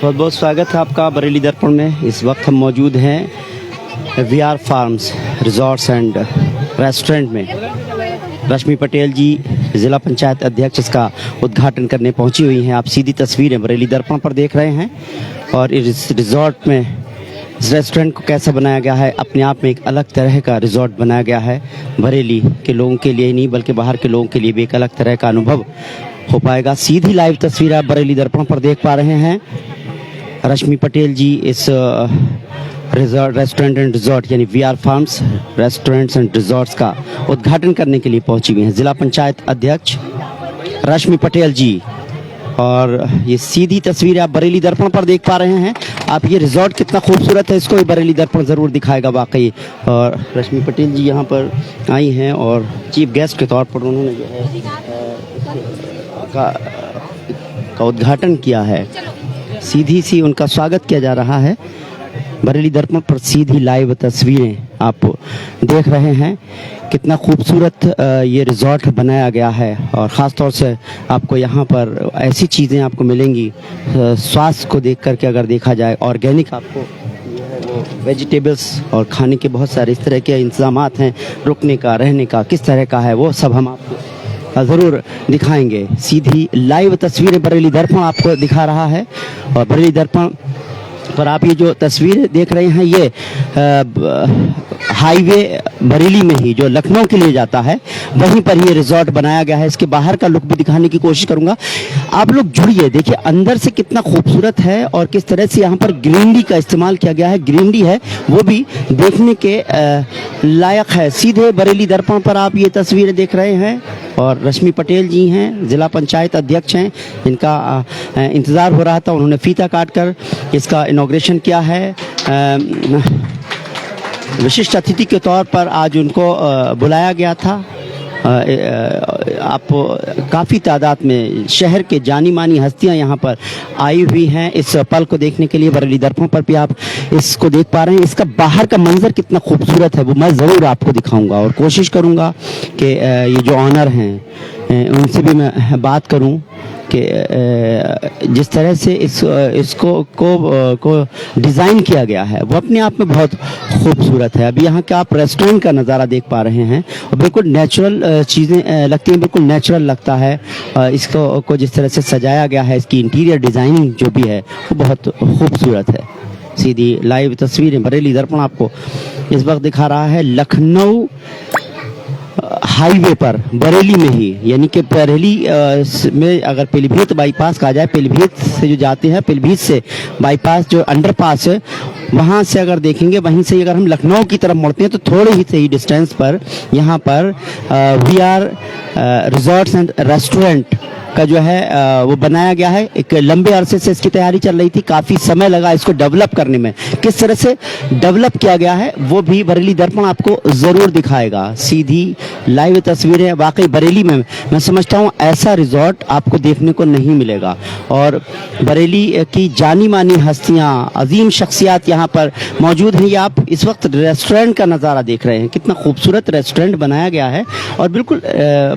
बहुत बहुत स्वागत है आपका बरेली दर्पण में। इस वक्त हम मौजूद हैं VR farms resorts and restaurant में। रश्मि पटेल जी ज़िला पंचायत अध्यक्ष इसका उद्घाटन करने पहुंची हुई हैं। आप सीधी तस्वीरें बरेली दर्पण पर देख रहे हैं। और इस रिजॉर्ट में, इस रेस्टोरेंट को कैसा बनाया गया है, अपने आप में एक अलग तरह का रिजॉर्ट बनाया गया है। बरेली के लोगों के लिए ही नहीं बल्कि बाहर के लोगों के लिए भी एक अलग तरह का अनुभव हो पाएगा। सीधी लाइव तस्वीर आप बरेली दर्पण पर देख पा रहे हैं। रश्मि पटेल जी इस रेस्टोरेंट एंड रिजॉर्ट यानी VR farms restaurants and resorts का उद्घाटन करने के लिए पहुंची हुई हैं। जिला पंचायत अध्यक्ष रश्मि पटेल जी। और ये सीधी तस्वीर आप बरेली दर्पण पर देख पा रहे हैं। आप ये रिजॉर्ट कितना खूबसूरत है, इसको भी बरेली दर्पण ज़रूर दिखाएगा वाकई। और रश्मि पटेल जी यहाँ पर आई हैं और चीफ गेस्ट के तौर पर उन्होंने जो है का उद्घाटन किया है। सीधी सी उनका स्वागत किया जा रहा है। बरेली दर्पण पर सीधी लाइव तस्वीरें आप देख रहे हैं। कितना खूबसूरत ये रिजॉर्ट बनाया गया है। और ख़ास तौर से आपको यहाँ पर ऐसी चीज़ें आपको मिलेंगी, स्वास्थ्य को देख करके अगर देखा जाए, ऑर्गेनिक आपको वो वेजिटेबल्स और खाने के बहुत सारे इस तरह के इंतजामात हैं। रुकने का, रहने का किस तरह का है, वो सब हम आपको ज़रूर दिखाएंगे। सीधी लाइव तस्वीरें बरेली दर्पण आपको दिखा रहा है। और बरेली दर्पण पर आप ये जो तस्वीर देख रहे हैं, ये हाईवे बरेली में ही जो लखनऊ के लिए जाता है, वहीं पर ये रिजॉर्ट बनाया गया है। इसके बाहर का लुक भी दिखाने की कोशिश करूंगा। आप लोग जुड़िए, देखिए अंदर से कितना खूबसूरत है और किस तरह से यहाँ पर ग्रीनरी का इस्तेमाल किया गया है। ग्रीनरी है वो भी देखने के लायक है। सीधे बरेली दर्पण पर आप ये तस्वीरें देख रहे हैं। और रश्मि पटेल जी हैं, ज़िला पंचायत अध्यक्ष हैं, इनका इंतज़ार हो रहा था। उन्होंने फीता काट कर इसका इनॉग्रेशन किया है। विशिष्ट अतिथि के तौर पर आज उनको बुलाया गया था। आप काफ़ी तादाद में शहर के जानी मानी हस्तियां यहाँ पर आई हुई हैं इस पल को देखने के लिए। बरेली दर्पण पर भी आप इसको देख पा रहे हैं। इसका बाहर का मंजर कितना खूबसूरत है वो मैं ज़रूर आपको दिखाऊंगा। और कोशिश करूंगा कि ये जो ऑनर हैं उनसे भी मैं बात करूं कि जिस तरह से इसको डिज़ाइन किया गया है वो अपने आप में बहुत खूबसूरत है। अभी यहाँ का आप रेस्टोरेंट का नज़ारा देख पा रहे हैं और बिल्कुल नेचुरल चीज़ें लगती हैं, बिल्कुल नेचुरल लगता है। इसको जिस तरह से सजाया गया है, इसकी इंटीरियर डिज़ाइनिंग जो भी है वो बहुत खूबसूरत है। सीधी लाइव तस्वीरें बरेली दर्पण आपको इस वक्त दिखा रहा है लखनऊ हाईवे पर बरेली में ही, यानी कि बरेली में अगर पीलीभीत बाईपास कहा जाए, पीलीभीत से जो जाते हैं, पीलीभीत से बाईपास जो अंडरपास है वहाँ से अगर देखेंगे, वहीं से अगर हम लखनऊ की तरफ मुड़ते हैं तो थोड़े ही सही डिस्टेंस पर यहाँ पर वीआर रिजॉर्ट्स एंड रेस्टोरेंट का जो है वो बनाया गया है। एक लंबे अरसे से इसकी तैयारी चल रही थी, काफ़ी समय लगा इसको डेवलप करने में। किस तरह से डेवलप किया गया है वो भी बरेली दर्पण आपको ज़रूर दिखाएगा। सीधी लाइव तस्वीरें वाकई बरेली में मैं समझता हूँ ऐसा रिजॉर्ट आपको देखने को नहीं मिलेगा। और बरेली की जानी मानी हस्तियाँ, अजीम शख्सियात यहाँ पर मौजूद हैं। ये आप इस वक्त रेस्टोरेंट का नज़ारा देख रहे हैं। कितना खूबसूरत रेस्टोरेंट बनाया गया है और बिल्कुल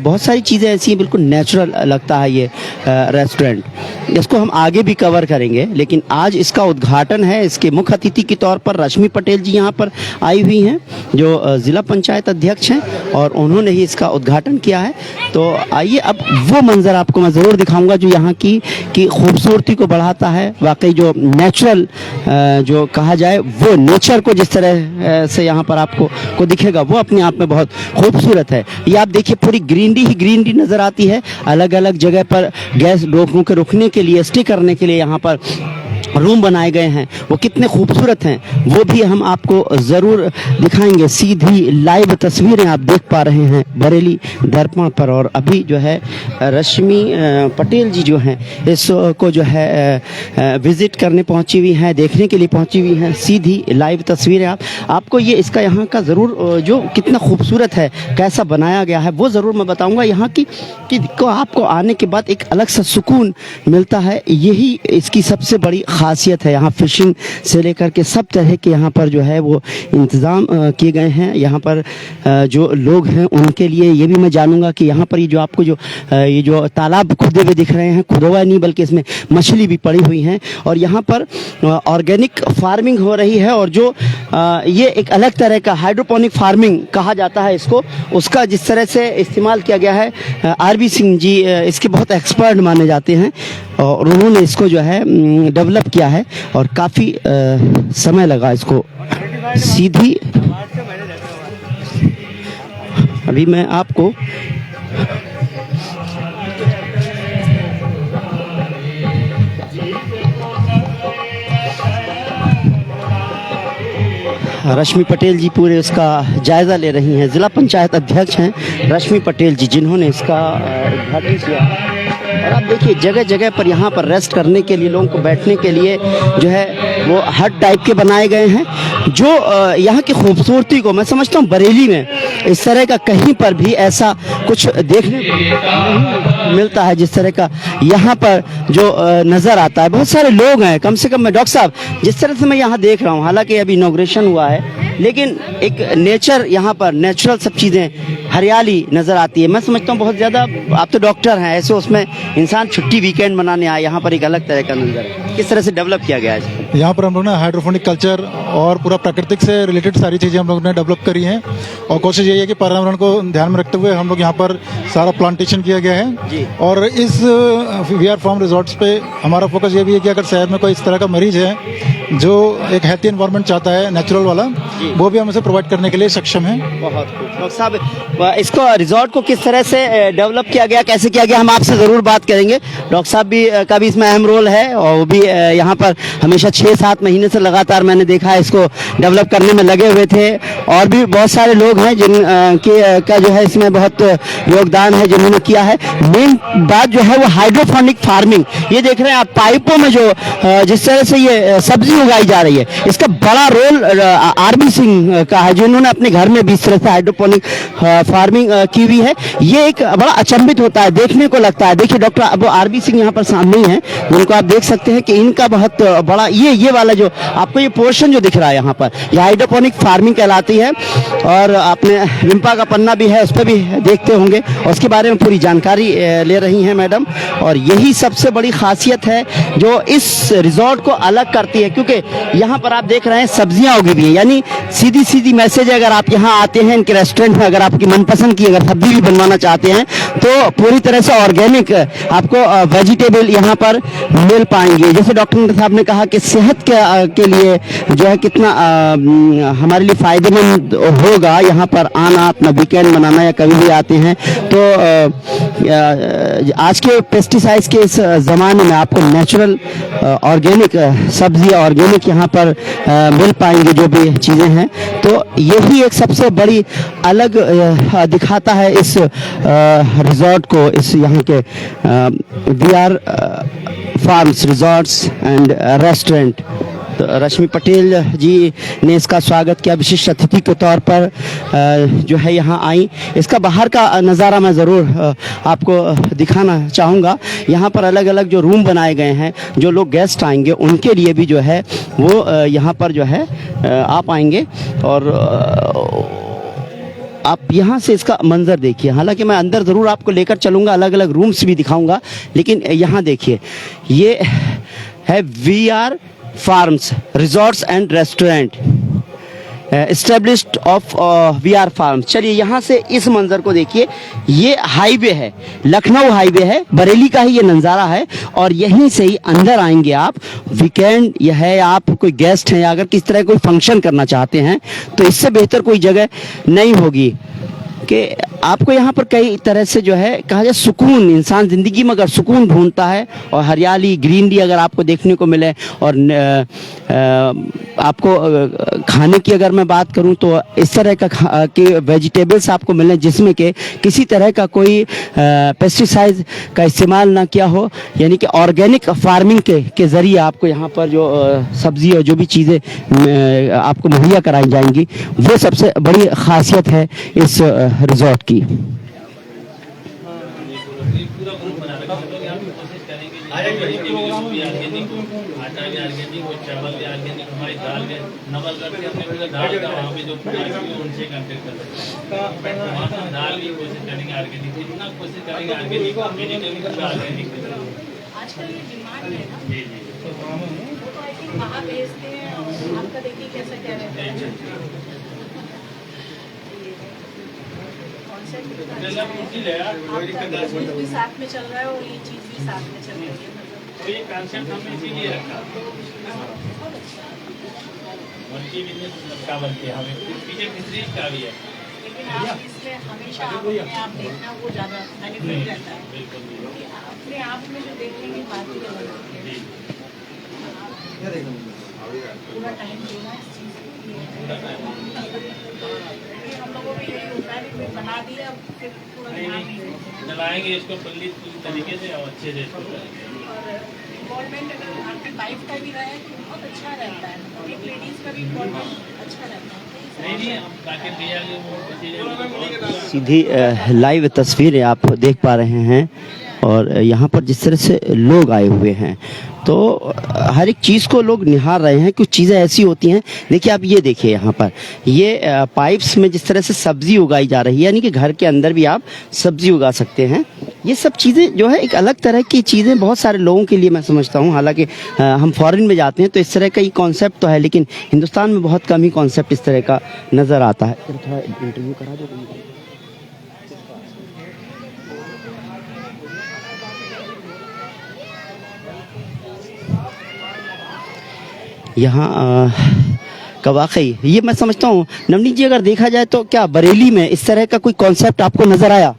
बहुत सारी चीज़ें ऐसी हैं, बिल्कुल नेचुरल लगता है ये रेस्टोरेंट। इसको हम आगे भी कवर करेंगे, लेकिन आज इसका उद्घाटन है। इसके मुख्य अतिथि के तौर पर रश्मि पटेल जी यहाँ पर आई हुई हैं जो ज़िला पंचायत अध्यक्ष हैं और उन्होंने ही इसका उद्घाटन किया है। तो आइए अब वो मंजर आपको मैं ज़रूर दिखाऊंगा जो यहाँ की खूबसूरती को बढ़ाता है। वाकई जो नेचुरल जो कहा जाए वो नेचर को जिस तरह से यहाँ पर आपको दिखेगा वो अपने आप में बहुत खूबसूरत है। ये आप देखिए पूरी ग्रीनरी ही ग्रीनरी नज़र आती है। अलग अलग जगह पर गैस लोगों के रुकने के लिए, स्टे करने के लिए यहाँ पर रूम बनाए गए हैं, वो कितने खूबसूरत हैं वो भी हम आपको ज़रूर दिखाएंगे। सीधी लाइव तस्वीरें आप देख पा रहे हैं बरेली दर्पण पर। और अभी जो है रश्मि पटेल जी जो हैं इसको जो है विज़िट करने पहुंची हुई हैं, देखने के लिए पहुंची हुई हैं। सीधी लाइव तस्वीरें आपको ये इसका यहाँ का ज़रूर जो कितना खूबसूरत है, कैसा बनाया गया है वो ज़रूर मैं बताऊँगा। यहाँ की को आपको आने के बाद एक अलग सा सुकून मिलता है। यही इसकी सबसे बड़ी खासियत है। यहाँ फिशिंग से लेकर के सब तरह के यहाँ पर जो है वो इंतज़ाम किए गए हैं। यहाँ पर जो लोग हैं उनके लिए ये भी मैं जानूंगा कि यहाँ पर ये जो आपको जो ये जो तालाब खुदे हुए दिख रहे हैं, खुदा हुआ नहीं बल्कि इसमें मछली भी पड़ी हुई हैं और यहाँ पर ऑर्गेनिक फार्मिंग हो रही है। और जो ये एक अलग तरह का हाइड्रोपोनिक फार्मिंग कहा जाता है इसको, उसका जिस तरह से इस्तेमाल किया गया है, आरबी सिंह जी इसके बहुत एक्सपर्ट माने जाते हैं और उन्होंने इसको जो है डेवलप किया है और काफ़ी समय लगा इसको सीधी। अभी मैं आपको रश्मि पटेल जी पूरे इसका जायज़ा ले रही हैं। ज़िला पंचायत अध्यक्ष हैं रश्मि पटेल जी, जिन्होंने इसका उद्घाटन किया। और आप देखिए जगह जगह पर यहाँ पर रेस्ट करने के लिए, लोगों को बैठने के लिए जो है वो हट टाइप के बनाए गए हैं, जो यहाँ की खूबसूरती को मैं समझता हूँ बरेली में इस तरह का कहीं पर भी ऐसा कुछ देखने को नहीं मिलता है जिस तरह का यहाँ पर जो नज़र आता है। बहुत सारे लोग हैं, कम से कम मैं डॉक्टर साहब जिस तरह से मैं यहाँ देख रहा हूँ, हालांकि अभी इनॉग्रेशन हुआ है लेकिन एक नेचर यहाँ पर नेचुरल सब चीज़ें हरियाली नज़र आती है। मैं समझता हूँ बहुत ज़्यादा, आप तो डॉक्टर हैं, ऐसे उसमें इंसान छुट्टी वीकेंड मनाने आए, यहाँ पर एक अलग तरह का नज़र है। किस तरह से डेवलप किया गया है यहाँ पर? हम लोग ने हाइड्रोफोनिक कल्चर और पूरा प्राकृतिक से रिलेटेड सारी चीज़ें हम लोग ने डेवलप करी हैं और कोशिश यही है कि पर्यावरण को ध्यान में रखते हुए हम लोग यहाँ पर सारा प्लांटेशन किया गया है। और इस VR फार्म रिजॉर्ट्स पे हमारा फोकस ये भी है कि अगर शहर में कोई इस तरह का मरीज है जो एक हेल्थी एनवायरनमेंट चाहता है नेचुरल वाला, वो भी हम इसे प्रोवाइड करने के लिए सक्षम है। बहुत खूब डॉक्टर साहब, इसको रिजॉर्ट को किस तरह से डेवलप किया गया, कैसे किया गया, हम आपसे ज़रूर बात करेंगे। डॉक्टर साहब भी का भी इसमें अहम रोल है और वो भी यहाँ पर हमेशा 6-7 महीने से लगातार मैंने देखा है इसको डेवलप करने में लगे हुए थे। और भी बहुत सारे लोग हैं जिन का जो है इसमें बहुत योगदान है जिन्होंने किया है। मेन बात जो है वो हाइड्रोफोनिक फार्मिंग, ये देख रहे हैं आप पाइपों में जो जिस तरह से ये सब्जी उगाई जा रही है, इसका बड़ा रोल आरबी सिंह का है जिन्होंने अपने घर में भी इस तरह से हाइड्रोपोनिक फार्मिंग की हुई है। ये एक बड़ा अचंभित होता है, देखने को लगता है। देखिए डॉक्टर अब आरबी सिंह यहाँ पर सामने ही हैं, जिनको आप देख सकते हैं कि इनका बहुत बड़ा ये वाला जो आपको ये पोर्शन जो दिख रहा है यहाँ पर, ये हाइड्रोपोनिक फार्मिंग कहलाती है। और आपने विम्पा का पन्ना भी है, उस पर भी देखते होंगे और उसके बारे में पूरी जानकारी ले रही हैं मैडम। और यही सबसे बड़ी खासियत है जो इस रिजॉर्ट को अलग करती है, क्योंकि यहाँ पर आप देख रहे हैं सब्जियां उगी हुई है, यानी सीधी सीधी मैसेज है। अगर आप यहाँ आते हैं इनके रेस्टोरेंट में, अगर आपकी मनपसंद की अगर सब्जी भी बनवाना चाहते हैं तो पूरी तरह से ऑर्गेनिक आपको वेजिटेबल यहाँ पर मिल पाएंगे। जैसे डॉक्टर साहब ने कहा कि सेहत के लिए जो है कितना हमारे लिए फायदेमंद होगा यहाँ पर आना, अपना वीकेंड मनाना या कभी भी आते हैं तो आज के पेस्टिसाइड्स के इस ज़माने में आपको नेचुरल ऑर्गेनिक सब्जी ऑर्गेनिक यहाँ पर मिल पाएंगी जो भी चीज़ें हैं। तो यही एक सबसे बड़ी अलग दिखाता है इस रिजॉर्ट को, इस यहाँ के VR farms resorts and restaurant. तो रश्मि पटेल जी ने इसका स्वागत किया, विशिष्ट अतिथि के तौर पर जो है यहाँ आई। इसका बाहर का नज़ारा मैं ज़रूर आपको दिखाना चाहूँगा। यहाँ पर अलग अलग जो रूम बनाए गए हैं, जो लोग गेस्ट आएंगे उनके लिए भी जो है वो यहाँ पर जो है आ पाएंगे। और आप यहाँ से इसका मंजर देखिए, हालांकि मैं अंदर ज़रूर आपको लेकर चलूँगा, अलग अलग रूम्स भी दिखाऊँगा, लेकिन यहाँ देखिए ये है VR farms resorts and restaurant established of VR farms. चलिए यहाँ से इस मंजर को देखिए, ये हाईवे है, लखनऊ हाईवे है, बरेली का ही ये नज़ारा है। और यहीं से ही अंदर आएंगे आप, वीकेंड यह है, आप कोई गेस्ट हैं या अगर किस तरह कोई फंक्शन करना चाहते हैं तो इससे बेहतर कोई जगह नहीं होगी कि आपको यहाँ पर कई तरह से जो है कहा जाए सुकून, इंसान ज़िंदगी में अगर सुकून ढूंढता है और हरियाली ग्रीनरी अगर आपको देखने को मिले और आपको खाने की अगर मैं बात करूँ तो इस तरह का कि वेजिटेबल्स आपको मिलें जिसमें कि किसी तरह का कोई पेस्टिसाइड का इस्तेमाल ना किया हो, यानी कि ऑर्गेनिक फार्मिंग के ज़रिए आपको यहाँ पर जो सब्ज़ी और जो भी चीज़ें आपको मुहैया कराई जाएंगी, वो सबसे बड़ी ख़ासियत है इस रिजॉर्ट की। आटा भी ऑर्गेनिक और चावल भी ऑर्गेनिक, हमारी दाल भी नवलगढ़ से हमने पूरा दाल का वहाँ पे जो प्राइस भी उनसे कंटेक्ट कर सकते हैं। वहाँ से दाल भी कोशिश करेंगे ऑर्गेनिक, जितना कोशिश करेंगे ऑर्गेनिक, वेजिटेबल पूरा ऑर्गेनिक। आजकल ये डिमांड है ना, जी जी वो तो आई थिंक वहाँ भेजते हैं और आपका देखिए कैसा क्या रहता है। कॉन्सेप्ट जैसा मुश्किल है यार, आपका बिजनेस भी साथ में चल रहा है और ये चीज़ भी साथ में चल रही है, तो ये कॉन्सेप्ट हमने इसीलिए रखा। बहुत अच्छा। मल्टी बिजनेस का बनते हैं हमें, पीछे फिशरीज का भी है। लेकिन आप इसमें हमेशा अपने आप देखना वो ज़्यादा बेनिफिट रहता है, बिल्कुल क्योंकि अपने आप में जो देखेंगे बात ही अलग होती है। पूरा टाइम देना इस चीज़ के लिए। हम लोगों को यही होता है कि कोई बना दिया फिर पूरा ध्यान नहीं देते। चलाएंगे इसको पूरी तरीके से और अच्छे से इसको करेंगे। और इन्वॉल्वमेंट अगर आपकी वाइफ का भी रहे तो बहुत अच्छा रहता है, मतलब एक लेडीज़ का भी इन्वॉल्वमेंट अच्छा रहता है। नहीं हम ताकि भैया के वो चीज़ें सीधी लाइव तस्वीरें आप देख पा रहे हैं और यहाँ पर जिस तरह से लोग आए हुए हैं तो हर एक चीज़ को लोग निहार रहे हैं। कुछ चीज़ें ऐसी होती हैं, देखिए आप ये देखिए यहाँ पर ये पाइप्स में जिस तरह से सब्जी उगाई जा रही है, यानी कि घर के अंदर भी आप सब्जी उगा सकते हैं। ये सब चीज़ें जो है एक अलग तरह की चीज़ें बहुत सारे लोगों के लिए मैं समझता हूँ। हालांकि हम फॉरेन में जाते हैं तो इस तरह का ही कॉन्सेप्ट तो है, लेकिन हिंदुस्तान में बहुत कम ही कॉन्सेप्ट इस तरह का नज़र आता है। थोड़ा इंटरव्यू करा दो। यहाँ का वाकई ये मैं समझता हूँ नवनीत जी, अगर देखा जाए तो क्या बरेली में इस तरह का कोई कॉन्सेप्ट आपको नजर आया?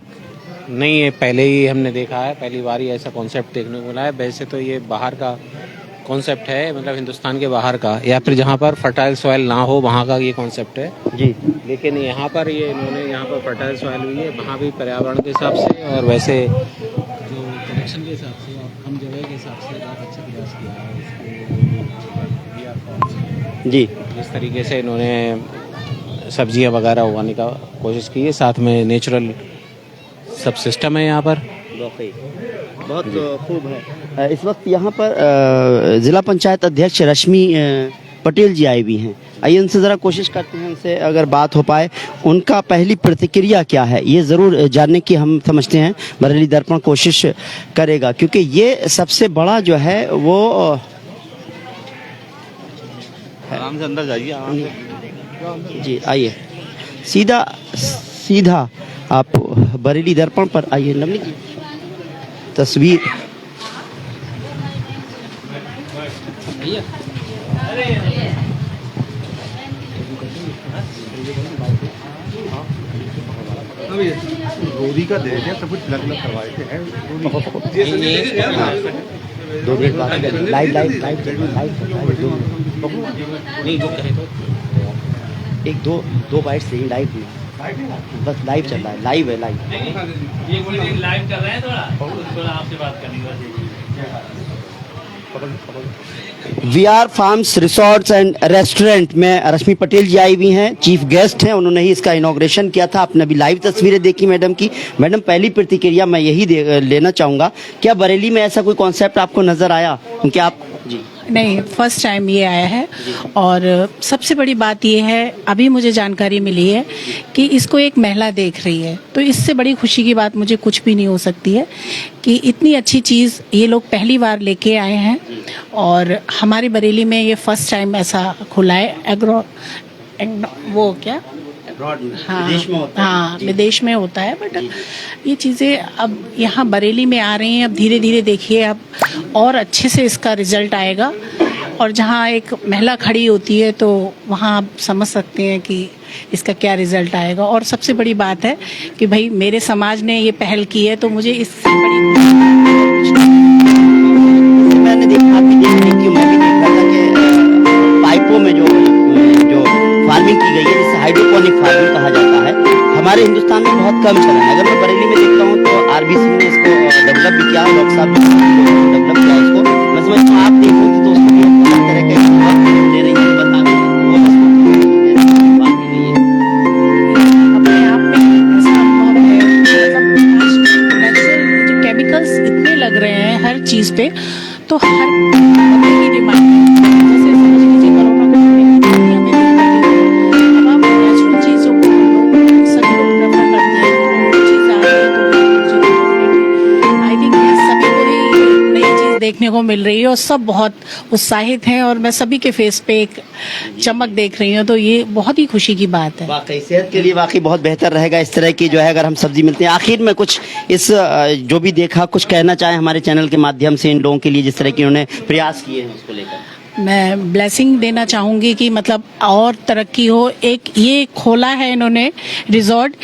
नहीं, ये पहले ही हमने देखा है, पहली बार ही ऐसा कॉन्सेप्ट देखने को मिला है। वैसे तो ये बाहर का कॉन्सेप्ट है, मतलब हिंदुस्तान के बाहर का, या फिर जहाँ पर फर्टाइल सॉइल ना हो वहाँ का ये कॉन्सेप्ट है जी। लेकिन यहाँ पर ये इन्होंने यहाँ पर फर्टाइल सॉइल हुई है, वहाँ भी पर्यावरण के हिसाब से और वैसे जो कनेक्शन के हिसाब से और कम जगह के हिसाब से बहुत अच्छा प्रयास किया है उसको जी। इस तरीके से इन्होंने सब्जियां वगैरह उगाने का कोशिश की है। साथ में नेचुरल सब सिस्टम है यहाँ पर। बहुत खूब है। इस वक्त यहाँ पर जिला पंचायत अध्यक्ष रश्मि पटेल जी आए हुई हैं। आइए उनसे ज़रा कोशिश करते हैं, उनसे अगर बात हो पाए, उनका पहली प्रतिक्रिया क्या है ये ज़रूर जानने की हम समझते हैं बरेली दर्पण कोशिश करेगा, क्योंकि ये सबसे बड़ा जो है वो आराम से अंदर जाइए, आराम से। जी आइए सीधा आप बरेली दर्पण पर आइए। नवनीत जी तस्वीर रोदी का दे दिया, सब कुछ अलग अलग करवाए थे। दो मिनट बाद लाइव नहीं जो कहे तो एक दो बाइट से ही लाइव में बस लाइव चल रहा है, लाइव है लाइव। ये लाइव कर रहे हैं, थोड़ा आपसे बात करनी है। VR farms resorts and restaurant में रश्मि पटेल जी आई हुई हैं, चीफ गेस्ट हैं। उन्होंने ही इसका इनॉग्रेशन किया था। आपने अभी लाइव तस्वीरें देखी मैडम की। मैडम पहली प्रतिक्रिया मैं यही लेना चाहूँगा, क्या बरेली में ऐसा कोई कॉन्सेप्ट आपको नज़र आया? क्योंकि आप जी नहीं, फर्स्ट टाइम ये आया है और सबसे बड़ी बात ये है, अभी मुझे जानकारी मिली है कि इसको एक महिला देख रही है, तो इससे बड़ी खुशी की बात मुझे कुछ भी नहीं हो सकती है कि इतनी अच्छी चीज़ ये लोग पहली बार लेके आए हैं। और हमारी बरेली में ये फर्स्ट टाइम ऐसा खुला है। वो क्या हाँ विदेश में होता है, बट ये चीज़ें अब यहाँ बरेली में आ रही हैं। अब धीरे धीरे देखिए, अब और अच्छे से इसका रिजल्ट आएगा। और जहाँ एक महिला खड़ी होती है तो वहाँ आप समझ सकते हैं कि इसका क्या रिजल्ट आएगा। और सबसे बड़ी बात है कि भाई मेरे समाज ने ये पहल की है, तो मुझे इससे बड़ी मैंने देखा, आप भी देख रही थी, मैं भी देख रहा था कि पाइपों में जो फार्मिंग की गई है, जिसे हाइड्रोपोनिक फार्मिंग कहा जाता है, हमारे हिंदुस्तान में बहुत कम चलन है। अगर मैं बरेली में देखता हूँ तो आरबी सिंह ने इसको डेवलप भी किया, डॉक्टर साहब ने डेवलप किया इसको। मैं समझता हूँ आप देखोगे तो उसको भी अलग तरह का वक्त दे रही है, बता दें वो बात नहीं है। अपने आप में ऐसा अनुभव है, मतलब नेचुरल जो केमिकल्स इतने लग रहे हैं हर चीज़ पे, तो हर देखने को मिल रही है और सब बहुत उत्साहित हैं और मैं सभी के फेस पे एक चमक देख रही हूँ, तो ये बहुत ही खुशी की बात है। वाकई सेहत के लिए वाकई बहुत बेहतर रहेगा इस तरह की जो है अगर हम सब्जी मिलते हैं। आखिर में कुछ इस जो भी देखा कुछ कहना चाहे हमारे चैनल के माध्यम से इन लोगों के लिए जिस तरह की उन्होंने प्रयास किए हैं उसको लेकर। मैं ब्लेसिंग देना चाहूंगी कि मतलब और तरक्की हो। एक ये खोला है इन्होंने रिजॉर्ट,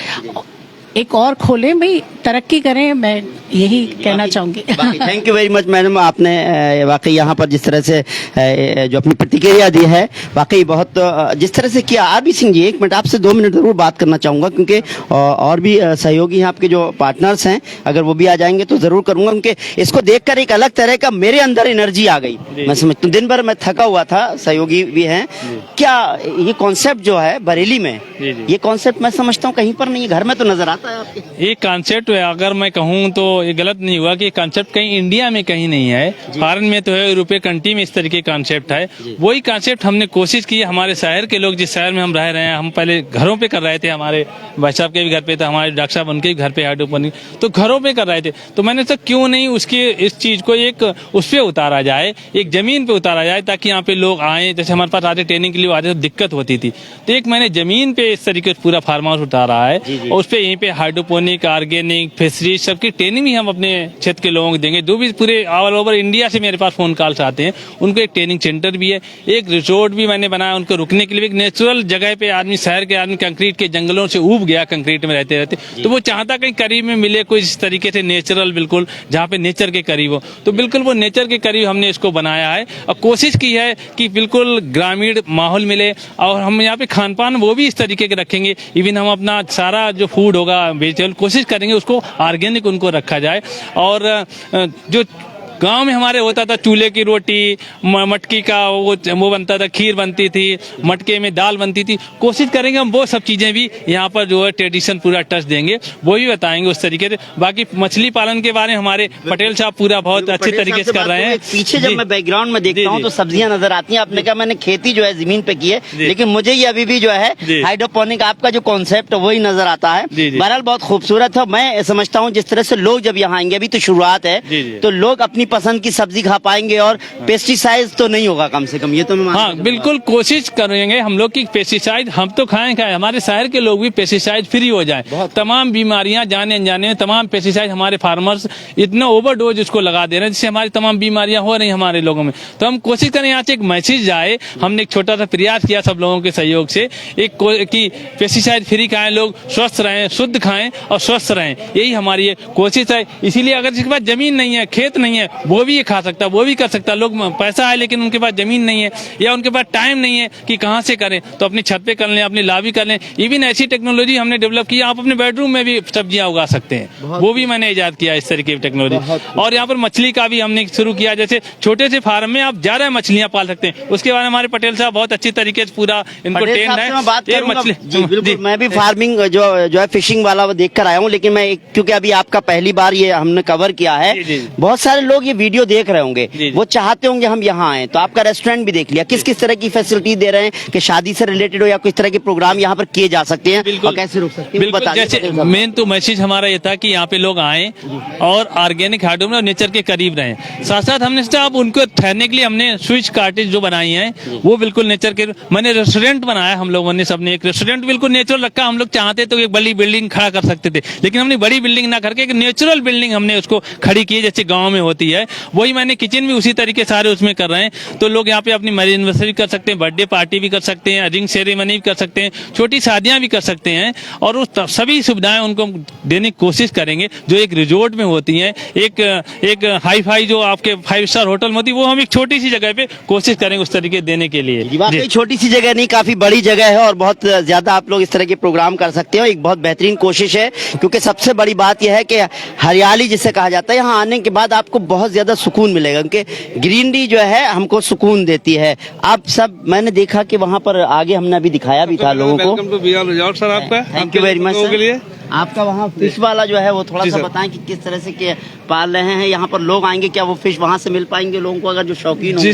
एक और खोले भाई, तरक्की करें, मैं यही कहना चाहूंगी। Thank you very much madam, आपने वाकई यहाँ पर जिस तरह से जो अपनी प्रतिक्रिया दी है वाकई बहुत जिस तरह से किया। आरबी सिंह जी, एक मिनट आपसे 2 मिनट जरूर बात करना चाहूंगा क्योंकि और भी सहयोगी हैं आपके जो पार्टनर्स हैं, अगर वो भी आ जाएंगे तो जरूर करूंगा क्योंकि इसको देखकर एक अलग तरह का मेरे अंदर एनर्जी आ गई। मैं समझता हूँ दिन भर मैं थका हुआ था, सहयोगी भी हैं। क्या ये कॉन्सेप्ट जो है बरेली में, ये कॉन्सेप्ट मैं समझता हूँ कहीं पर नहीं है, घर में तो नजर आता है आपके। ये कॉन्सेप्ट अगर मैं कहूँ तो ये गलत नहीं हुआ कि कॉन्सेप्ट कहीं इंडिया में कहीं नहीं है, फॉरेन में तो है, यूरोपीय कंट्री में इस तरीके कॉन्सेप्ट है। वही कॉन्सेप्ट हमने कोशिश की, हमारे शहर के लोग जिस शहर में हम रह रहे हैं, हम पहले घरों पे कर रहे थे, हमारे भाई साहब के भी घर पे था, हमारे डॉक्टर साहब उनके भी घर पे हाइड्रोपोनिक, तो घरों पे कर रहे थे। तो मैंने सोचा क्यों नहीं उसके इस चीज को एक उस पे उतारा जाए, एक जमीन पे उतारा जाए ताकि यहाँ पे लोग आए। जैसे हमारे पास आते ट्रेनिंग के लिए आते तो दिक्कत होती थी, तो एक मैंने जमीन पे इस तरीके से पूरा फार्म हाउस उतारा है और उस पे यहीं पे हाइड्रोपोनिक, ऑर्गेनिक, फिशरीज सबकी ट्रेनिंग भी हम अपने क्षेत्र के लोगों को देंगे। जो भी पूरे ऑल ओवर इंडिया से मेरे पास फोन कॉल्स आते हैं, उनको एक ट्रेनिंग सेंटर भी है, एक रिसोर्ट भी मैंने बनाया उनको रुकने के लिए। एक नेचुरल जगह पे आदमी, शहर के आदमी कंक्रीट के जंगलों से ऊब गया कंक्रीट में रहते रहते, तो वो चाहता कहीं करीब में मिले कोई इस तरीके से नेचुरल, बिल्कुल जहाँ पे नेचर के करीब हो, तो बिल्कुल वो नेचर के करीब हमने इसको बनाया है और कोशिश की है कि बिल्कुल ग्रामीण माहौल मिले। और हम यहाँ पे खान पान वो भी इस तरीके के रखेंगे, इवन हम अपना सारा जो फूड होगा वेजिटेबल कोशिश करेंगे उसको ऑर्गेनिक उनको रखा जाए। और जो गांव में हमारे होता था चूल्हे की रोटी, मटकी का वो बनता था, खीर बनती थी, मटके में दाल बनती थी, कोशिश करेंगे हम वो सब चीजें भी यहाँ पर जो है ट्रेडिशन पूरा टच देंगे, वो भी बताएंगे उस तरीके से। बाकी मछली पालन के बारे में हमारे पटेल साहब पूरा बहुत अच्छे तरीके से कर रहे हैं। पीछे जब मैं बैकग्राउंड में देखता हूँ तो सब्जियां नजर आती हैं। आपने कहा मैंने खेती जो है जमीन पे की है, लेकिन मुझे ये अभी भी जो है हाइड्रोपोनिक आपका जो कॉन्सेप्ट है वही नजर आता है। बहरहाल बहुत खूबसूरत है। मैं समझता हूँ जिस तरह से लोग जब यहाँ आएंगे, अभी तो शुरुआत है, तो लोग अपनी पसंद की सब्जी खा पाएंगे और पेस्टिसाइड तो नहीं होगा कम से कम, ये तो मैं हाँ बिल्कुल कोशिश करेंगे हम लोग की पेस्टिसाइड हम तो खाएं, हमारे शहर के लोग भी पेस्टिसाइड फ्री हो जाए। तमाम बीमारियां जाने अनजाने तमाम पेस्टिसाइड हमारे फार्मर्स इतना ओवरडोज उसको लगा दे रहे हैं जिससे हमारी तमाम बीमारियां हो रही हमारे लोगों में। तो हम कोशिश करें यहाँ से एक मैसेज जाए। हमने एक छोटा सा प्रयास किया सब लोगों के सहयोग से, एक कि पेस्टिसाइड फ्री खाएं, लोग स्वस्थ रहें, शुद्ध खाएं और स्वस्थ रहें, यही हमारी कोशिश है। इसीलिए अगर जिसके पास जमीन नहीं है, खेत नहीं है, वो भी खा सकता, वो भी कर सकता। लोग पैसा है लेकिन उनके पास जमीन नहीं है या उनके पास टाइम नहीं है कि कहां से करें, तो अपनी छत पे कर लें, अपनी लॉबी कर लें। इवन ऐसी टेक्नोलॉजी हमने डेवलप की, आप अपने बेडरूम में भी सब्जियां उगा सकते हैं, वो भी मैंने इजाद किया इस तरीके की टेक्नोलॉजी। और यहाँ पर मछली का भी हमने शुरू किया, जैसे छोटे से फार्म में आप ज्यादा मछलियां पाल सकते हैं। उसके बारे में हमारे पटेल साहब बहुत अच्छी तरीके से पूरा इनको ट्रेन है। मछली मैं भी फार्मिंग जो है फिशिंग वाला वो देख कर आया हूँ, लेकिन मैं क्योंकि अभी आपका पहली बार ये हमने कवर किया है, बहुत सारे लोग ये वीडियो देख रहे होंगे, वो चाहते होंगे हम यहाँ आए। तो आपका रेस्टोरेंट भी देख लिया, किस किस तरह की फैसिलिटी दे रहे हैं कि शादी से रिलेटेड हो या किस तरह के प्रोग्राम यहाँ पर किए जा सकते हैं और कैसे रुक सकते हैं, बिल्कुल। जैसे मेन तो मैसेज हमारा ये था कि यहाँ पे लोग आए और ऑर्गेनिक हाइड्रोपोनिक और नेचर के करीब रहें। साथ साथ हमने सोचा अब उनको ठहरने के लिए हमने स्विच कॉटेज जो बनाई है वो बिल्कुल नेचर के, मैंने रेस्टोरेंट बनाया, हम लोगों ने सबने एक रेस्टोरेंट बिल्कुल नेचुरल रखा। हम लोग चाहते तो एक बड़ी बिल्डिंग खड़ा कर सकते थे, लेकिन हमने बड़ी बिल्डिंग ना करके एक नेचुरल बिल्डिंग हमने उसको खड़ी की जैसे गाँव में होती है। वही मैंने किचन भी उसी तरीके सारे उसमें कर रहे हैं, तो लोग यहाँ पे अपनी मैरिज एनिवर्सरी कर सकते हैं, बर्थडे पार्टी भी कर सकते हैं, रिंग सेरेमनी भी कर सकते हैं, छोटी शादियां भी कर सकते हैं और उस सभी सुविधाएं उनको देने की कोशिश करेंगे जो एक रिजोर्ट में होती हैं। एक हाई फाई जो आपके 5 स्टार होटल में होती है, वो हम एक छोटी सी जगह पे कोशिश करेंगे उस तरीके देने के लिए। छोटी सी जगह नहीं, काफी बड़ी जगह है और बहुत ज्यादा आप लोग इस तरह के प्रोग्राम कर सकते हो। एक बहुत बेहतरीन कोशिश है, क्योंकि सबसे बड़ी बात यह है कि हरियाली जिसे कहा जाता है, यहाँ आने के बाद आपको बहुत ज्यादा सुकून मिलेगा, क्योंकि ग्रीनरी जो है हमको सुकून देती है। आप सब मैंने देखा कि वहाँ पर आगे हमने अभी दिखाया भी था लोगों को। Welcome to Bihar resort sir, आपका thank you very much sir. आपका वहाँ फिश वाला जो है वो थोड़ा सा बताएं कि किस तरह से पाल रहे हैं। यहाँ पर लोग आएंगे, क्या वो फिश वहाँ से मिल पाएंगे लोगों को, अगर जो शौकीन? जी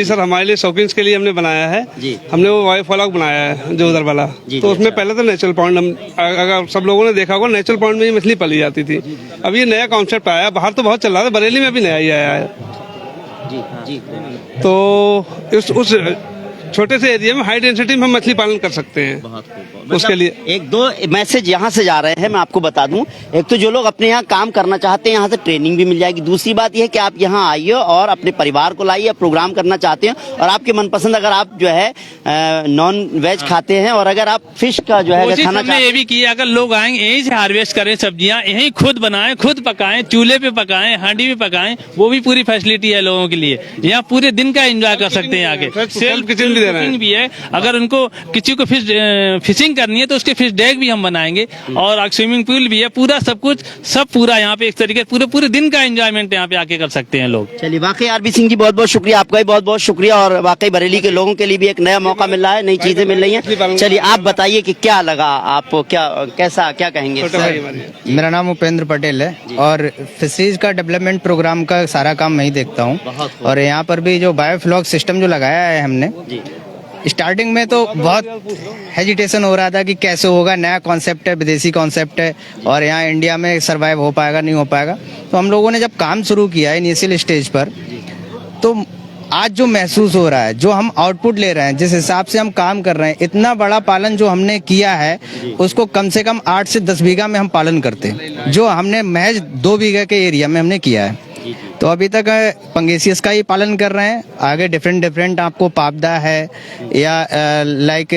सर हमारे लिए शौकीन के लिए हमने बनाया है जी। हमने वो वाइफ वाला बनाया है जो उधर वाला, तो उसमें पहले तो नेचुरल पॉइंट, अगर सब लोगों ने देखा होगा नेचुरल पॉइंट में ही मछली पाली जाती थी। अब ये नया कॉन्सेप्ट आया, बाहर तो बहुत चल रहा था, बरेली में भी नया ही आया है। जी जी तो उस छोटे से एरिया में हाई डेंसिटी में हम मछली पालन कर सकते हैं। बहुत खूब। उसके लिए एक दो मैसेज यहाँ से जा रहे हैं, मैं आपको बता दूं। एक तो जो लोग अपने यहाँ काम करना चाहते हैं, यहाँ से ट्रेनिंग भी मिल जाएगी। दूसरी बात यह है कि आप यहाँ आइए और अपने परिवार को लाइए, प्रोग्राम करना चाहते हैं और आपके मनपसंद अगर आप जो है नॉन वेज खाते हैं और अगर आप फिश का जो है कोशिश खाना हमने ये भी की है, अगर लोग आएंगे यहीं से हार्वेस्ट करें सब्जियां, यहीं खुद बनाएं, खुद पकाएं, चूल्हे पे पकाएं, हांडी में पकाएं, वो भी पूरी फैसिलिटी है लोगों के लिए। यहाँ पूरे दिन का एंजॉय कर सकते हैं आगे। सेल्फ किचन भी दे रहे हैं। भी है, अगर उनको किसी को फिशिंग करनी है तो उसके फिश डेक भी हम बनाएंगे और स्विमिंग पूल भी है। पूरा सब कुछ सब पूरा यहाँ पे एक तरीके पूरे दिन का एंजॉयमेंट यहाँ पे आके कर सकते हैं लोग। चलिए, वाकई आरबी सिंह जी बहुत बहुत शुक्रिया, आपका भी बहुत बहुत शुक्रिया। और वाकई बरेली के लोगों के लिए भी एक नया मौका मिल रहा है, नई चीजें मिल रही हैं। चलिए आप बताइए कि क्या लगा आपको, क्या कहेंगे? मेरा नाम उपेंद्र पटेल है और फिशरीज का डेवलपमेंट प्रोग्राम का सारा काम मैं ही देखता हूँ। और यहाँ पर भी जो बायोफ्लॉग सिस्टम जो लगाया है हमने, स्टार्टिंग में तो बहुत हेजिटेशन हो रहा था कि कैसे होगा, नया कॉन्सेप्ट है, विदेशी कॉन्सेप्ट है और यहाँ इंडिया में सरवाइव हो पाएगा नहीं हो पाएगा। तो हम लोगों ने जब काम शुरू किया इनिशियल स्टेज पर, तो आज जो महसूस हो रहा है, जो हम आउटपुट ले रहे हैं, जिस हिसाब से हम काम कर रहे हैं, इतना बड़ा पालन जो हमने किया है उसको कम से कम 8 से 10 बीघा में हम पालन करते हैं, जो हमने महज 2 बीघा के एरिया में हमने किया है। तो अभी तक पंगेसियस का ही पालन कर रहे हैं। आगे डिफरेंट आपको पापदा है या लाइक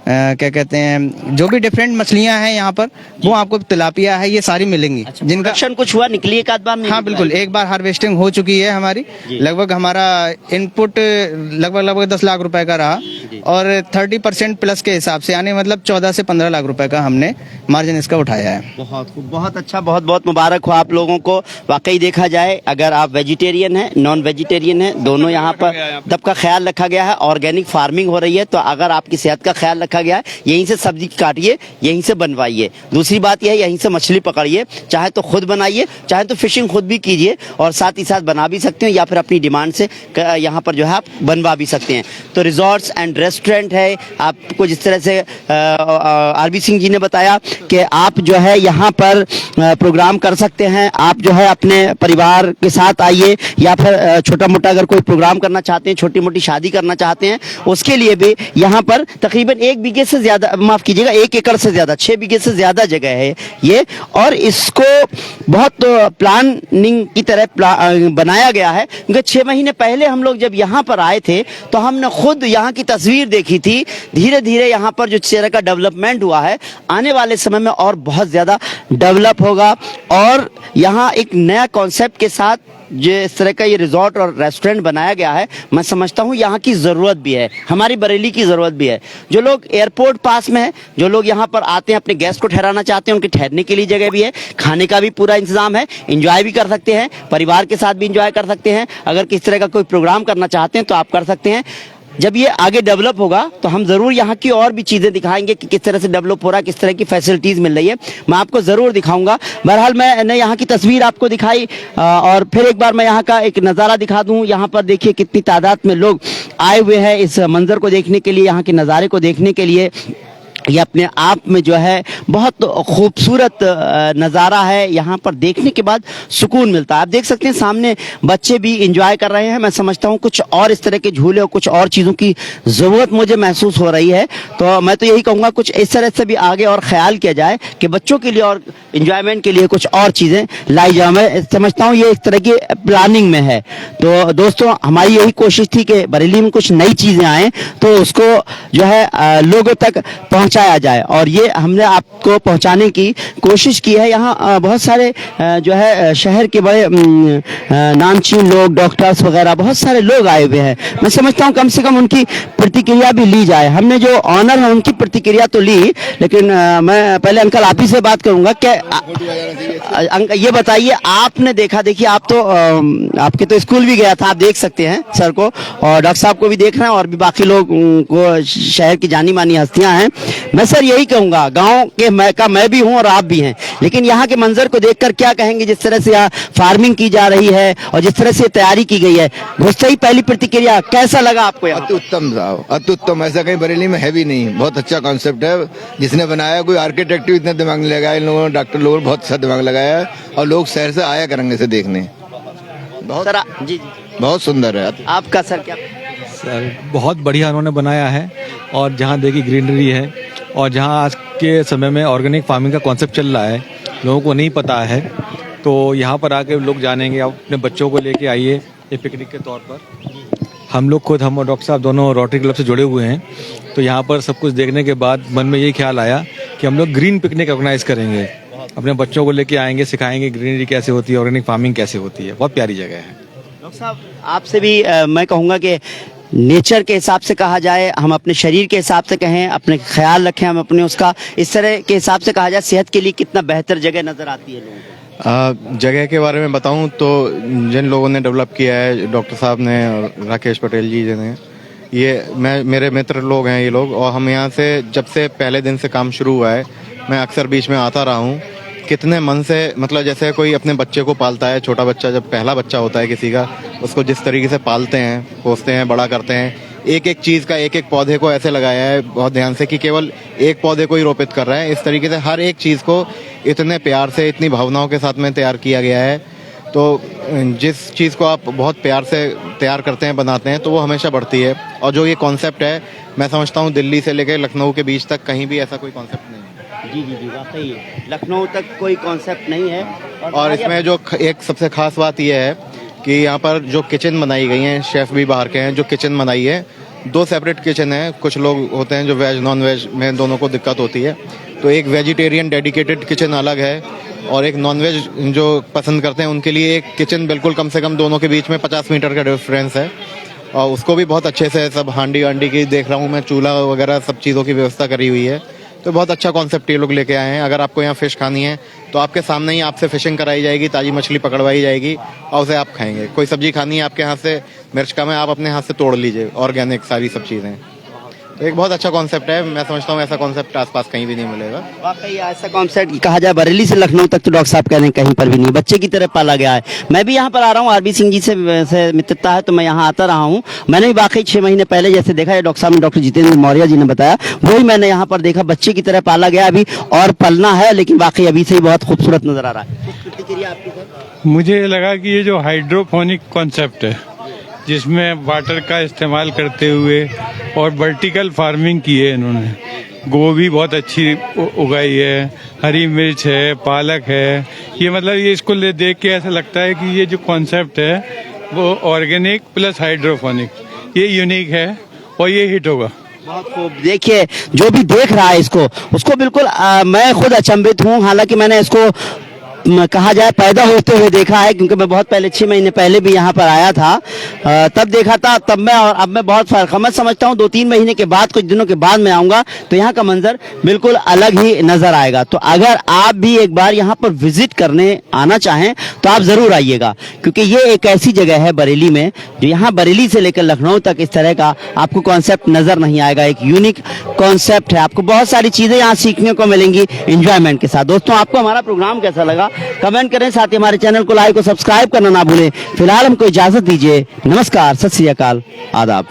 क्या कहते हैं, जो भी डिफरेंट मछलियां हैं यहाँ पर, वो आपको तिलापिया है, ये सारी मिलेंगी। जिनका प्रोडक्शन कुछ हुआ, निकली एक आध बार? हाँ बिल्कुल, एक बार हार्वेस्टिंग हो चुकी है हमारी। लगभग हमारा इनपुट लगभग 10 लाख रुपए का रहा और 30% प्लस के हिसाब से, यानी मतलब 14 से 15 लाख रुपए का हमने मार्जिन इसका उठाया है। बहुत अच्छा, बहुत बहुत मुबारक हो आप लोगों को। वाकई देखा जाए, अगर आप वेजिटेरियन हैं, नॉन वेजिटेरियन हैं, दोनों यहाँ पर सबका ख्याल रखा गया है। ऑर्गेनिक फार्मिंग हो रही है, तो अगर आपकी सेहत का ख्याल रखा गया है, यहीं से सब्जी काटिए, यहीं से बनवाइए। दूसरी बात यह है, यहीं से मछली पकड़िए, चाहे तो खुद बनाइए, चाहे तो फिशिंग खुद भी कीजिए और साथ ही साथ बना भी सकते हैं या फिर अपनी डिमांड से यहाँ पर जो है आप बनवा भी सकते हैं। तो रिजॉर्ट्स एंड रेस्टोरेंट है। आपको जिस तरह से आरबी सिंह जी ने बताया कि आप जो है यहाँ पर प्रोग्राम कर सकते हैं, आप जो है अपने परिवार के साथ आइए या फिर छोटा मोटा अगर कोई प्रोग्राम करना चाहते हैं, छोटी मोटी शादी करना चाहते हैं, उसके लिए भी यहाँ पर तकरीबन 1 बीघे से ज्यादा, माफ कीजिएगा 1 एकड़ से ज्यादा, 6 बीघे से ज्यादा जगह है ये, और इसको बहुत प्लानिंग की तरह बनाया गया है। क्योंकि 6 महीने पहले हम लोग जब यहाँ पर आए थे तो हमने खुद यहाँ की तस्वीर देखी थी। धीरे धीरे यहाँ पर जो चेहरे का डेवलपमेंट हुआ है, आने वाले समय में और बहुत ज्यादा डेवलप होगा और यहाँ एक नया कॉन्सेप्ट के साथ जो इस तरह का ये रिजॉर्ट और रेस्टोरेंट बनाया गया है, मैं समझता हूँ यहाँ की ज़रूरत भी है, हमारी बरेली की ज़रूरत भी है। जो लोग एयरपोर्ट पास में है, जो लोग यहाँ पर आते हैं अपने गेस्ट को ठहराना चाहते हैं, उनके ठहरने के लिए जगह भी है, खाने का भी पूरा इंतजाम है, एंजॉय भी कर सकते हैं, परिवार के साथ भी एंजॉय कर सकते हैं। अगर किस तरह का कोई प्रोग्राम करना चाहते हैं तो आप कर सकते हैं। जब ये आगे डेवलप होगा तो हम जरूर यहाँ की और भी चीजें दिखाएंगे कि किस तरह से डेवलप हो रहा है, किस तरह की फैसिलिटीज मिल रही है, मैं आपको जरूर दिखाऊंगा। बहरहाल मैंने यहाँ की तस्वीर आपको दिखाई और फिर एक बार मैं यहाँ का एक नज़ारा दिखा दूँ। यहाँ पर देखिए कितनी तादाद में लोग आए हुए हैं इस मंजर को देखने के लिए, यहाँ के नज़ारे को देखने के लिए। ये अपने आप में जो है बहुत खूबसूरत नज़ारा है, यहाँ पर देखने के बाद सुकून मिलता है। आप देख सकते हैं सामने बच्चे भी एंजॉय कर रहे हैं। मैं समझता हूँ कुछ और इस तरह के झूले और कुछ और चीज़ों की ज़रूरत मुझे महसूस हो रही है, तो मैं तो यही कहूँगा कुछ इस तरह से भी आगे और ख्याल किया जाए कि बच्चों के लिए और एंजॉयमेंट के लिए कुछ और चीज़ें लाई जाए। मैं समझता हूँ ये इस तरह की प्लानिंग में है। तो दोस्तों, हमारी यही कोशिश थी कि बरेली में कुछ नई चीज़ें आएँ तो उसको जो है लोगों तक पहुंचाया जाए, और ये हमने आपको पहुंचाने की कोशिश की है। यहाँ बहुत सारे जो है शहर के बड़े नामचीन लोग, डॉक्टर्स वगैरह बहुत सारे लोग आए हुए हैं। मैं समझता हूँ कम से कम उनकी प्रतिक्रिया भी ली जाए। हमने जो ऑनर है उनकी प्रतिक्रिया तो ली, लेकिन मैं पहले अंकल आप ही से बात करूंगा। क्या ये बताइए, आपने देखा, देखिए आप तो आपके तो स्कूल भी गया था, आप देख सकते हैं सर को और डॉक्टर साहब को भी देख रहे हैं और भी बाकी लोग को, शहर की जानी मानी हस्तियां हैं। मैं सर यही कहूंगा, गांव के मैं भी हूं और आप भी हैं, लेकिन यहाँ के मंजर को देखकर क्या कहेंगे? जिस तरह से यहाँ फार्मिंग की जा रही है और जिस तरह से तैयारी की गई है, घुसते ही पहली प्रतिक्रिया कैसा लगा आपको? अति उत्तम साहब, अति उत्तम। ऐसा कहीं बरेली में है भी नहीं। बहुत अच्छा कॉन्सेप्ट है। जिसने बनाया, कोई आर्किटेक्ट इतना दिमाग नहीं लगाया, इन लोगों ने, डॉक्टर लोगों ने बहुत अच्छा दिमाग लगाया है और लोग शहर से आया करेंगे इसे देखने। बहुत जी जी बहुत सुंदर है। आपका सर क्या? सर बहुत बढ़िया उन्होंने बनाया है, और जहाँ देखिए ग्रीनरी है, और जहाँ आज के समय में ऑर्गेनिक फार्मिंग का कॉन्सेप्ट चल रहा है, लोगों को नहीं पता है, तो यहाँ पर आके लोग जानेंगे। आप अपने बच्चों को लेके आइए ये पिकनिक के तौर पर। हम लोग खुद, हम और डॉक्टर साहब दोनों रोटरी क्लब से जुड़े हुए हैं, तो यहाँ पर सब कुछ देखने के बाद मन में यही ख्याल आया कि हम लोग ग्रीन पिकनिक ऑर्गेनाइज करेंगे, अपने बच्चों को लेके आएंगे, सिखाएंगे ग्रीनरी कैसे होती है, ऑर्गेनिक फार्मिंग कैसे होती है। बहुत प्यारी जगह है। डॉक्टर साहब आपसे भी मैं कहूँगा कि नेचर के हिसाब से कहा जाए, हम अपने शरीर के हिसाब से कहें, अपने ख्याल रखें हम अपने उसका, इस तरह के हिसाब से कहा जाए सेहत के लिए कितना बेहतर जगह नज़र आती है लोगों को? जगह के बारे में बताऊं तो जिन लोगों ने डेवलप किया है, डॉक्टर साहब ने और राकेश पटेल जी ने, ये मेरे मित्र लोग हैं ये लोग, और हम यहाँ से जब से पहले दिन से काम शुरू हुआ है, मैं अक्सर बीच में आता रहा हूँ। कितने मन से, मतलब जैसे कोई अपने बच्चे को पालता है, छोटा बच्चा जब पहला बच्चा होता है किसी का, उसको जिस तरीके से पालते हैं, पोसते हैं, बड़ा करते हैं, एक एक चीज़ का, एक एक पौधे को ऐसे लगाया है बहुत ध्यान से कि केवल एक पौधे को ही रोपित कर रहा है। इस तरीके से हर एक चीज़ को इतने प्यार से, इतनी भावनाओं के साथ में तैयार किया गया है। तो जिस चीज़ को आप बहुत प्यार से तैयार करते हैं, बनाते हैं, तो वो हमेशा बढ़ती है। और जो ये कॉन्सेप्ट है, मैं समझता हूँ दिल्ली से लेकर लखनऊ के बीच तक कहीं भी ऐसा कोई कॉन्सेप्ट नहीं है। जी वाकई लखनऊ तक कोई कॉन्सेप्ट नहीं है। और इसमें जो एक सबसे खास बात यह है कि यहाँ पर जो किचन बनाई गई हैं, शेफ भी बाहर के हैं, जो किचन बनाई है, 2 सेपरेट किचन है। कुछ लोग होते हैं जो वेज नॉन वेज में दोनों को दिक्कत होती है, तो एक वेजिटेरियन डेडिकेटेड किचन अलग है, और एक नॉन वेज जो पसंद करते हैं उनके लिए एक किचन बिल्कुल कम से कम दोनों के बीच में 50 मीटर का डिफरेंस है। और उसको भी बहुत अच्छे से सब हांडी वांडी की देख रहा हूँ मैं, चूल्हा वगैरह सब चीज़ों की व्यवस्था करी हुई है। तो बहुत अच्छा कॉन्सेप्ट ये लोग लेके आए हैं। अगर आपको यहाँ फिश खानी है तो आपके सामने ही आपसे फिशिंग कराई जाएगी, ताज़ी मछली पकड़वाई जाएगी और उसे आप खाएंगे। कोई सब्जी खानी है आपके हाथ से, मिर्च कम है, आप अपने हाथ से तोड़ लीजिए, ऑर्गेनिक सारी सब चीज़ें। तो एक बहुत अच्छा कॉन्सेप्ट है। मैं समझता हूँ ऐसा कॉन्सेप्ट आसपास कहीं भी नहीं मिलेगा। वाकई ऐसा कॉन्सेप्ट कहा जाए बरेली से लखनऊ तक तो डॉक्टर साहब कह रहे हैं कहीं पर भी नहीं, बच्चे की तरह पाला गया है। मैं भी यहाँ पर आ रहा हूँ, आरबी सिंह जी से मित्रता है तो मैं यहाँ आता रहा हूँ। मैंने भी वाकई 6 महीने पहले जैसे देखा है, डॉक्टर साहब ने, डॉक्टर जितेंद्र मौर्य जी ने बताया, वही मैंने यहाँ पर देखा, बच्चे की तरह पाला गया अभी, और पलना है, लेकिन वाकई अभी से ही बहुत खूबसूरत नजर आ रहा है। प्रतिक्रिया आपकी सर? मुझे लगा कि ये जो हाइड्रोपोनिक कॉन्सेप्ट है, जिसमें वाटर का इस्तेमाल करते हुए और वर्टिकल फार्मिंग की है इन्होंने, गोभी बहुत अच्छी उगाई है, हरी मिर्च है, पालक है, ये मतलब ये इसको देख के ऐसा लगता है कि ये जो कॉन्सेप्ट है वो ऑर्गेनिक प्लस हाइड्रोपोनिक, ये यूनिक है और ये हिट होगा। बहुत खूब। देखिए जो भी देख रहा है इसको, उसको बिल्कुल मैं खुद अचंभित हूँ। हालांकि मैंने इसको कहा जाए पैदा होते हुए देखा है, क्योंकि मैं बहुत पहले 6 महीने पहले भी यहाँ पर आया था, तब देखा था, तब मैं और अब मैं बहुत फर्क, मैं समझता हूँ 2-3 महीने के बाद, कुछ दिनों के बाद मैं आऊँगा तो यहाँ का मंजर बिल्कुल अलग ही नजर आएगा। तो अगर आप भी एक बार यहाँ पर विजिट करने आना चाहें तो आप जरूर आइएगा, क्योंकि ये एक ऐसी जगह है बरेली में, जो यहाँ बरेली से लेकर लखनऊ तक इस तरह का आपको कॉन्सेप्ट नजर नहीं आएगा। एक यूनिक कॉन्सेप्ट है, आपको बहुत सारी चीजें यहाँ सीखने को मिलेंगी एंजॉयमेंट के साथ। दोस्तों आपको हमारा प्रोग्राम कैसा लगा कमेंट करें, साथ ही हमारे चैनल को लाइक और सब्सक्राइब करना ना भूलें। फिलहाल हमको इजाजत दीजिए। नमस्कार, सत श्री अकाल, आदाब।